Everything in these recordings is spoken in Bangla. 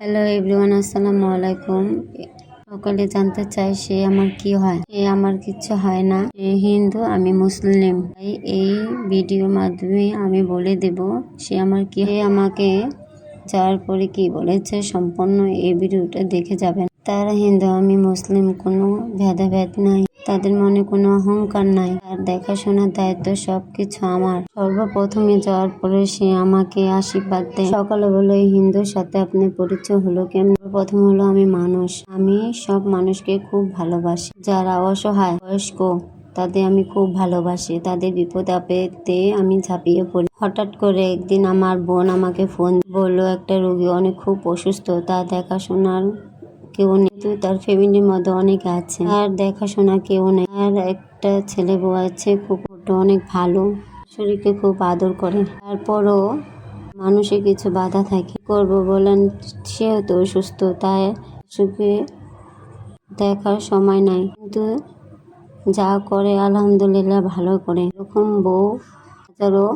হ্যালো এভরিওয়ান, আসসালামু আলাইকুম। সকলে জানতে চাই সে আমার কি হয়। সে আমার কিছু হয় না। সে হিন্দু, আমি মুসলিম। তাই এই ভিডিওর মাধ্যমে আমি বলে দেব সে আমার কি। সে আমাকে যাওয়ার পরে কি বলেছে সম্পূর্ণ এই ভিডিওটা দেখে যাবেন। তারা হিন্দু, আমি মুসলিম, কোনো ভেদাভেদ নাই, তাদের মনে কোনো অহংকার নাই। তার দেখাশোনার দায়িত্ব সবকিছু আমার। সর্বপ্রথমে যাওয়ার পরে সে আমাকে আশীর্বাদ দেয়। সকালে বলে হিন্দুর সাথে আপনার পরিচয় হলো কেমন? প্রথম হলো আমি মানুষ, আমি সব মানুষকে খুব ভালোবাসি। যারা অসহায় বয়স্ক তাদের আমি খুব ভালোবাসি। তাদের বিপদ আপদে আমি ঝাঁপিয়ে পড়ি। হঠাৎ করে একদিন আমার বোন আমাকে ফোন বললো একটা রোগী অনেক খুব অসুস্থ, তার দেখাশোনার কেউ নেই। কিন্তু তার ফ্যামিলির মধ্যে অনেক আছে, তার দেখাশোনা কেউ নেই। আর একটা ছেলে বউ আছে, খুব অনেক ভালো, শরীরকে খুব আদর করে। তারপরও মানুষের কিছু বাধা থাকে, করবো বলেন, সেও তো অসুস্থ, তাই সুখে দেখার সময় নাই। কিন্তু যা করে আলহামদুলিল্লাহ ভালো করে। এরকম বউ হাজারও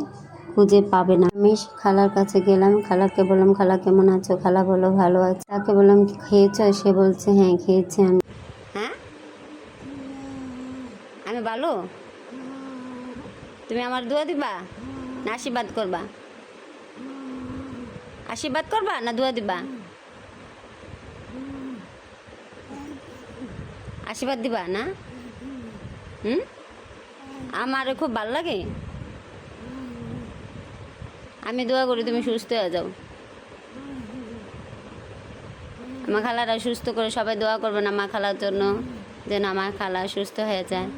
খুঁজে পাবে না। আমি খালার কাছে গেলাম, খালাকে বললাম খালা কেমন আছো? খালা বললো ভালো আছে। তাকে বললাম খেয়েছ? সে বলছে হ্যাঁ খেয়েছি আমি। হ্যাঁ আমি ভালো? তুমি আমার দোয়া দিবা না আশীর্বাদ করবা? আশীর্বাদ করবা না দোয়া দিবা? আশীর্বাদ দিবা না? আমার খুব ভালো লাগে, আমি দোয়া করি তুমি সুস্থ হয়ে যাও। আমার খালারা সুস্থ করে সবাই দোয়া করবেন আমার খালার জন্য, যেন আমার খালা সুস্থ হয়ে যায়।